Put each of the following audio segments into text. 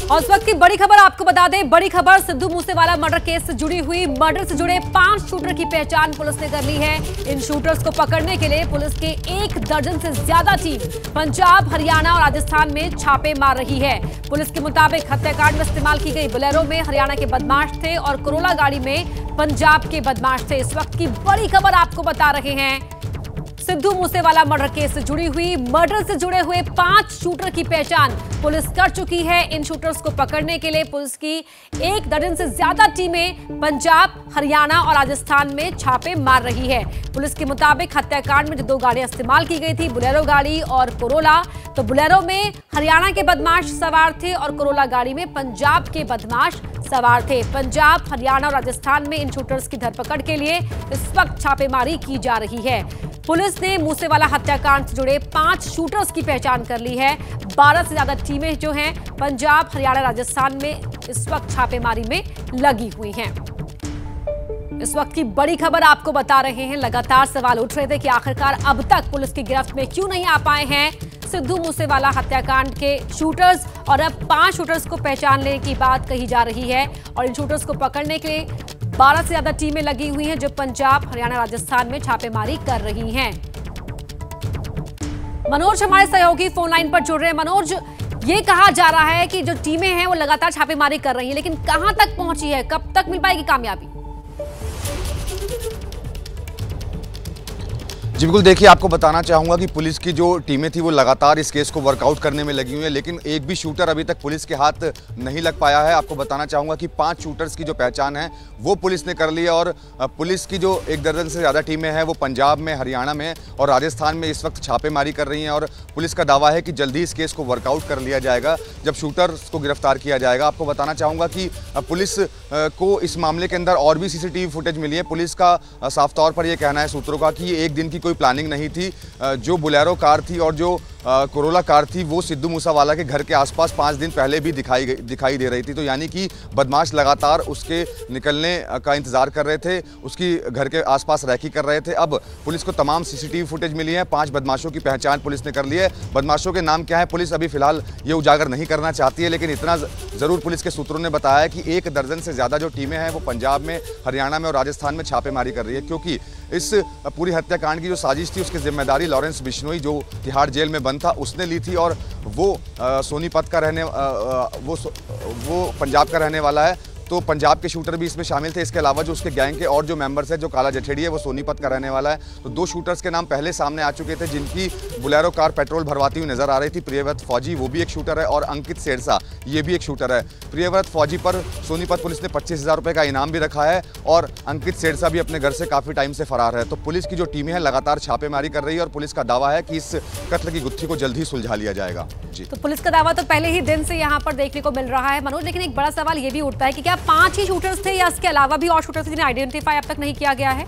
और इस वक्त की बड़ी खबर आपको बता दें, बड़ी खबर सिद्धू मूसेवाला मर्डर केस से जुड़ी हुई। मर्डर से जुड़े 5 शूटर की पहचान पुलिस ने कर ली है। इन शूटर्स को पकड़ने के लिए पुलिस के 1 दर्जन से ज्यादा टीम पंजाब, हरियाणा और राजस्थान में छापे मार रही है। पुलिस के मुताबिक हत्याकांड में इस्तेमाल की गई बोलेरो में हरियाणा के बदमाश थे और कोरोला गाड़ी में पंजाब के बदमाश थे। इस वक्त की बड़ी खबर आपको बता रहे हैं, सिद्धू मूसेवाला मर्डर केस से जुड़ी हुई मर्डर से जुड़े हुए 5 शूटर की पहचान पुलिस कर चुकी है। इन शूटर्स को पकड़ने के लिए पुलिस की 1 दर्जन से ज्यादा टीमें पंजाब, हरियाणा और राजस्थान में छापे मार रही है। पुलिस के मुताबिक हत्याकांड में जो 2 गाड़ियां इस्तेमाल की गई थी, बोलेरो गाड़ी और कोरोला, तो बोलेरो में हरियाणा के बदमाश सवार थे और कोरोला गाड़ी में पंजाब के बदमाश सवार थे। पंजाब, हरियाणा और राजस्थान में इन शूटर्स की धरपकड़ के लिए इस वक्त छापेमारी की जा रही है। पुलिस ने मूसेवाला हत्याकांड से जुड़े 5 शूटर्स की पहचान कर ली है। 12 से ज्यादा टीमें जो हैं पंजाब, हरियाणा, राजस्थान में इस वक्त छापेमारी में लगी हुई हैं। इस वक्त की बड़ी खबर आपको बता रहे हैं। लगातार सवाल उठ रहे थे कि आखिरकार अब तक पुलिस की गिरफ्त में क्यों नहीं आ पाए हैं सिद्धू मूसेवाला हत्याकांड के शूटर्स, और अब 5 शूटर्स को पहचान लेने की बात कही जा रही है। और इन शूटर्स को पकड़ने के लिए 12 से ज्यादा टीमें लगी हुई हैं जो पंजाब, हरियाणा, राजस्थान में छापेमारी कर रही हैं। मनोज हमारे सहयोगी फोन लाइन पर जुड़ रहे हैं। मनोज, ये कहा जा रहा है कि जो टीमें हैं वो लगातार छापेमारी कर रही हैं, लेकिन कहां तक पहुंची है, कब तक मिल पाएगी कामयाबी? जी बिल्कुल, देखिए आपको बताना चाहूँगा कि पुलिस की जो टीमें थी वो लगातार इस केस को वर्कआउट करने में लगी हुई है, लेकिन एक भी शूटर अभी तक पुलिस के हाथ नहीं लग पाया है। आपको बताना चाहूँगा कि 5 शूटर्स की जो पहचान है वो पुलिस ने कर ली है और पुलिस की जो 1 दर्जन से ज़्यादा टीमें हैं वो पंजाब में, हरियाणा में और राजस्थान में इस वक्त छापेमारी कर रही हैं। और पुलिस का दावा है कि जल्दी इस केस को वर्कआउट कर लिया जाएगा जब शूटर्स को गिरफ्तार किया जाएगा। आपको बताना चाहूँगा कि पुलिस को इस मामले के अंदर और भी CCTV फुटेज मिली है। पुलिस का साफ तौर पर यह कहना है सूत्रों का कि ये एक दिन की कोई प्लानिंग नहीं थी। जो बोलेरो कार थी और जो कोरोला कार थी वो सिद्धू मूसेवाला के घर के आसपास 5 दिन पहले भी दिखाई दे रही थी। तो यानी कि बदमाश लगातार उसके निकलने का इंतजार कर रहे थे, उसकी घर के आसपास रैकी कर रहे थे। अब पुलिस को तमाम CCTV फुटेज मिली है। 5 बदमाशों की पहचान पुलिस ने कर ली है। बदमाशों के नाम क्या है पुलिस अभी फिलहाल ये उजागर नहीं करना चाहती है, लेकिन इतना ज़रूर पुलिस के सूत्रों ने बताया है कि 1 दर्जन से ज़्यादा जो टीमें हैं वो पंजाब में, हरियाणा में और राजस्थान में छापेमारी कर रही है, क्योंकि इस पूरी हत्याकांड की जो साजिश थी उसकी जिम्मेदारी लॉरेंस बिश्नोई जो तिहाड़ जेल में बंद था उसने ली थी। और वो सोनीपत का वो पंजाब का रहने वाला है, तो पंजाब के शूटर भी इसमें शामिल थे। इसके अलावा जो उसके गैंग के और जो मेंबर्स है, जो काला जठेड़ी है वो सोनीपत का रहने वाला है। तो 2 शूटर्स के नाम पहले सामने आ चुके थे जिनकी बोलेरो कार पेट्रोल भरवाती हुई नजर आ रही थी। प्रियव्रत फौजी वो भी एक शूटर है और अंकित सेरसा ये भी एक शूटर है। प्रियव्रत फौजी पर सोनीपत पुलिस ने 25,000 रुपये का इनाम भी रखा है और अंकित सेरसा भी अपने घर से काफ़ी टाइम से फरार है। तो पुलिस की जो टीमें हैं लगातार छापेमारी कर रही है और पुलिस का दावा है कि इस कत्ल की गुत्थी को जल्द ही सुलझा लिया जाएगा। जी, तो पुलिस का दावा तो पहले ही दिन से यहाँ पर देखने को मिल रहा है मनोज, लेकिन एक बड़ा सवाल ये भी उठता है कि क्या 5 ही शूटर्स थे या इसके अलावा भी और शूटर्स जिन्हें आइडेंटिफाई अब तक नहीं किया गया है?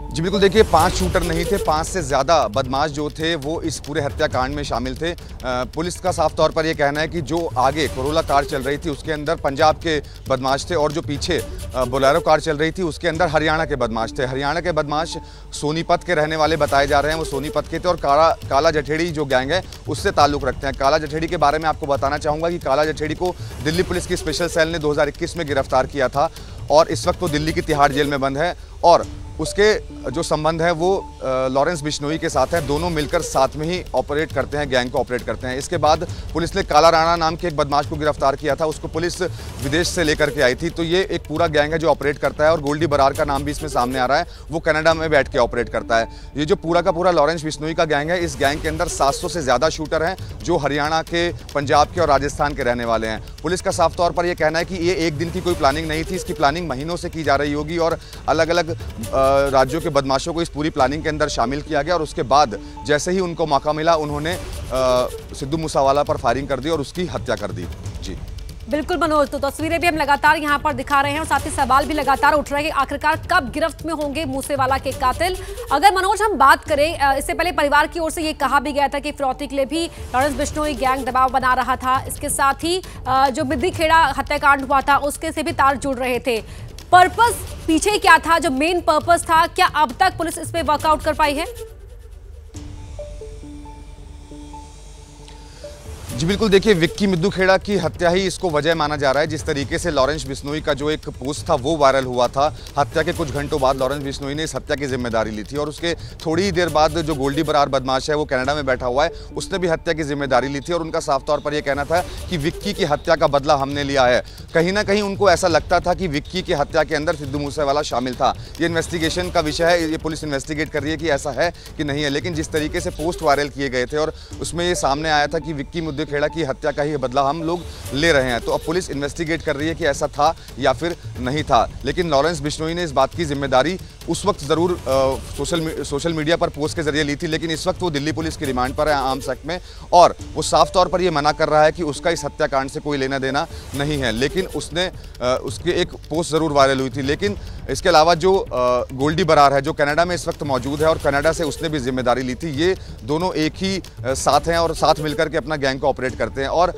जी बिल्कुल, देखिए 5 शूटर नहीं थे, 5 से ज़्यादा बदमाश जो थे वो इस पूरे हत्याकांड में शामिल थे। पुलिस का साफ तौर पर यह कहना है कि जो आगे कोरोला कार चल रही थी उसके अंदर पंजाब के बदमाश थे और जो पीछे बोलेरो कार चल रही थी उसके अंदर हरियाणा के बदमाश थे। हरियाणा के बदमाश सोनीपत के रहने वाले बताए जा रहे हैं, वो सोनीपत के थे और काला जठेड़ी जो गैंग है उससे ताल्लुक़ रखते हैं। काला जठेड़ी के बारे में आपको बताना चाहूँगा कि काला जठेड़ी को दिल्ली पुलिस की स्पेशल सेल ने 2021 में गिरफ्तार किया था और इस वक्त वो दिल्ली की तिहाड़ जेल में बंद है और उसके जो संबंध है वो लॉरेंस बिश्नोई के साथ है। दोनों मिलकर साथ में ही ऑपरेट करते हैं, गैंग को ऑपरेट करते हैं। इसके बाद पुलिस ने काला राणा नाम के एक बदमाश को गिरफ्तार किया था, उसको पुलिस विदेश से लेकर के आई थी। तो ये एक पूरा गैंग है जो ऑपरेट करता है और गोल्डी बरार का नाम भी इसमें सामने आ रहा है, वो कनाडा में बैठ के ऑपरेट करता है। ये जो पूरा का पूरा लॉरेंस बिश्नोई का गैंग है, इस गैंग के अंदर 700 से ज़्यादा शूटर हैं जो हरियाणा के, पंजाब के और राजस्थान के रहने वाले हैं। पुलिस का साफ तौर पर यह कहना है कि ये एक दिन की कोई प्लानिंग नहीं थी, इसकी प्लानिंग महीनों से की जा रही होगी और अलग अलग राज्यों के बदमाशों को इस पूरी प्लानिंग के अंदर शामिल किया गया और उसके बाद जैसे ही उनको मौका मिला उन्होंने सिद्धू मूसेवाला पर फायरिंग कर दी और उसकी हत्या कर दी। जी बिल्कुल मनोज, तो तस्वीरें भी हम लगातार यहाँ पर दिखा रहे हैं और साथ ही सवाल भी लगातार उठ रहे हैं कि आखिरकार कब गिरफ्त में होंगे मूसेवाला के कातिल। अगर मनोज हम बात करें, इससे पहले परिवार की ओर से ये कहा भी गया था कि फिरौती के लिए भी लॉरेंस बिश्नोई गैंग दबाव बना रहा था। इसके साथ ही जो बिद्दी खेड़ा हत्याकांड हुआ था उसके से भी तार जुड़ रहे थे। पर्पस पीछे क्या था, जो मेन पर्पस था, क्या अब तक पुलिस इस पे वर्कआउट कर पाई है? जी बिल्कुल, देखिए विक्की मिद्दू खेड़ा की हत्या ही इसको वजह माना जा रहा है। जिस तरीके से लॉरेंस बिश्नोई का जो एक पोस्ट था वो वायरल हुआ था, हत्या के कुछ घंटों बाद लॉरेंस बिश्नोई ने इस हत्या की जिम्मेदारी ली थी और उसके थोड़ी ही देर बाद जो गोल्डी बरार बदमाश है वो कनाडा में बैठा हुआ है, उसने भी हत्या की जिम्मेदारी ली थी और उनका साफ तौर पर यह कहना था कि विक्की की हत्या का बदला हमने लिया है। कहीं ना कहीं उनको ऐसा लगता था कि विक्की की हत्या के अंदर सिद्धू मूसेवाला शामिल था। ये इन्वेस्टिगेशन का विषय है, ये पुलिस इन्वेस्टिगेट कर रही है कि ऐसा है कि नहीं है। लेकिन जिस तरीके से पोस्ट वायरल किए गए थे और उसमें ये सामने आया था कि विक्की मिद्दू खेड़ा की हत्या का ही बदला हम लोग ले रहे हैं, तो अब पुलिस इन्वेस्टिगेट कर रही है कि ऐसा था या फिर नहीं था। लेकिन लॉरेंस बिश्नोई ने इस बात की जिम्मेदारी उस वक्त ज़रूर सोशल मीडिया पर पोस्ट के जरिए ली थी, लेकिन इस वक्त वो दिल्ली पुलिस की रिमांड पर है आर्म्स एक्ट में और वो साफ तौर पर ये मना कर रहा है कि उसका इस हत्याकांड से कोई लेना देना नहीं है। लेकिन उसने उसकी एक पोस्ट ज़रूर वायरल हुई थी। लेकिन इसके अलावा जो गोल्डी बरार है जो कनाडा में इस वक्त मौजूद है और कनाडा से उसने भी जिम्मेदारी ली थी, ये दोनों एक ही साथ हैं और साथ मिलकर के अपना गैंग को ऑपरेट करते हैं। और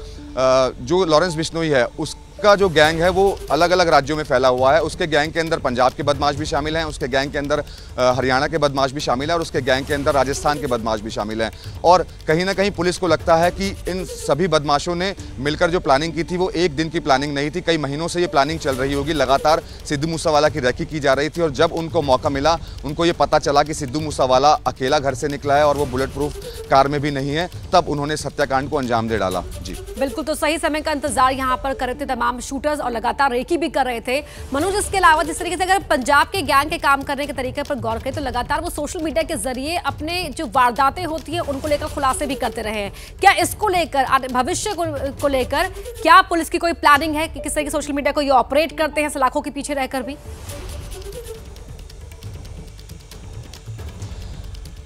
जो लॉरेंस बिश्नोई है उसका जो गैंग है वो अलग अलग राज्यों में फैला हुआ है। उसके गैंग के अंदर पंजाब के बदमाश भी शामिल हैं, उसके गैंग के अंदर हरियाणा के बदमाश भी शामिल हैं और उसके गैंग के अंदर राजस्थान के बदमाश भी शामिल हैं। और कहीं ना कहीं पुलिस को लगता है कि इन सभी बदमाशों ने मिलकर जो प्लानिंग की थी वो एक दिन की प्लानिंग नहीं थी, कई महीनों से ये प्लानिंग चल रही होगी। लगातार सिद्धू मूसेवाला की रैकी की जा रही थी और जब उनको मौका मिला, उनको ये पता चला कि सिद्धू मूसेवाला अकेला घर से निकला है और वो बुलेट प्रूफ कार में भी नहीं है, तब उन्होंने इस हत्याकांड को अंजाम दे डाला। जी बिल्कुल, तो सही समय का इंतजार यहाँ पर कर रहे थे तमाम शूटर्स और लगातार रेकी भी कर रहे थे। मनोज, इसके अलावा जिस तरीके से अगर पंजाब के गैंग के काम करने के तरीके पर गौर करें तो लगातार वो सोशल मीडिया के जरिए अपने जो वारदातें होती है उनको लेकर खुलासे भी करते रहे हैं। क्या इसको लेकर भविष्य को लेकर क्या पुलिस की कोई प्लानिंग है कि किस तरह की सोशल मीडिया को ये ऑपरेट करते हैं सलाखों के पीछे रहकर भी?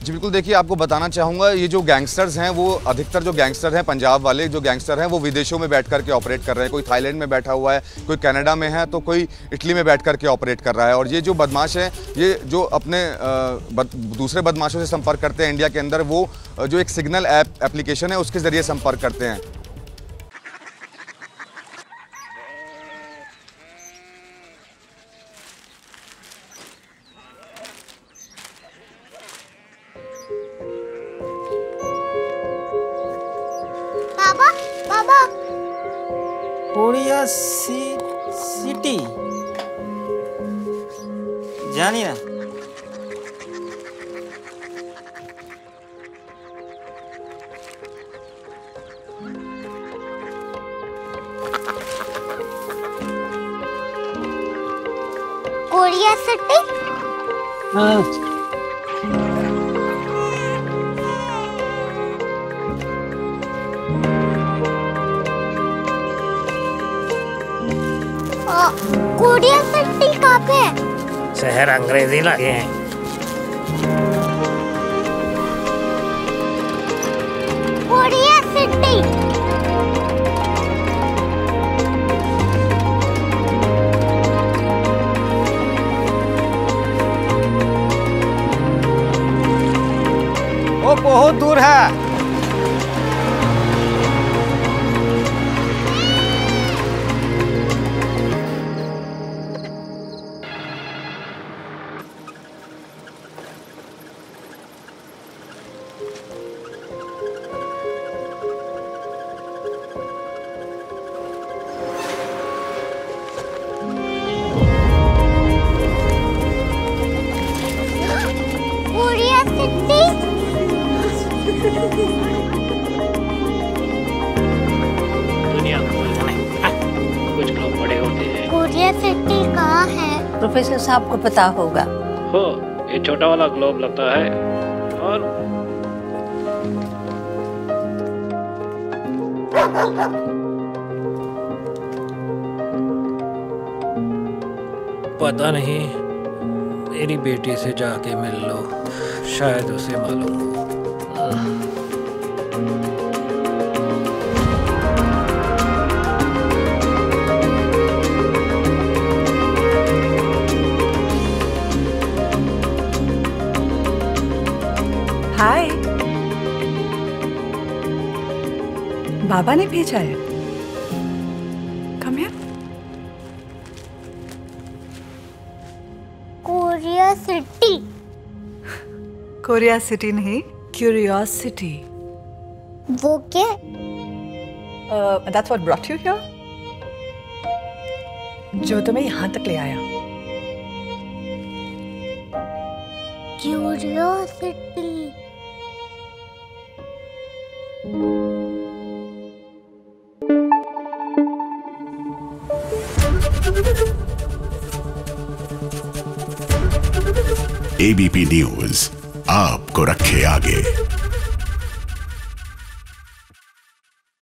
जी बिल्कुल, देखिए आपको बताना चाहूँगा ये जो गैंगस्टर्स हैं वो अधिकतर जो गैंगस्टर हैं पंजाब वाले जो गैंगस्टर हैं वो विदेशों में बैठ करके ऑपरेट कर रहे हैं। कोई थाईलैंड में बैठा हुआ है, कोई कनाडा में है, तो कोई इटली में बैठ करके ऑपरेट कर रहा है। और ये जो बदमाश हैं ये जो अपने दूसरे बदमाशों से संपर्क करते हैं इंडिया के अंदर, वो जो एक सिग्नल एप्लीकेशन है उसके ज़रिए संपर्क करते हैं। कोरिया सिटी जानी ना कोरिया सिटी। कोरिया सिटी कहाँ पे है? शहर अंग्रेजी लगे हैं। Korea city. वो बहुत दूर है। दुनिया कुछ लोग बड़े होते हैं। कोरिया सिटी कहाँ है? प्रोफेसर साहब को पता होगा। हो, ये छोटा वाला ग्लोब लगता है और पता नहीं, मेरी बेटी से जाके मिल लो, शायद उसे मालूम हो। हाय, बाबा ने भेजा है। Come here. Korea city. Korea city नहीं, क्यूरियोसिटी। वो क्या? That's what brought you here? जो तुम्हें यहाँ तक ले आया। क्यूरियोसिटी। ABP न्यूज़ आपको रखे आगे।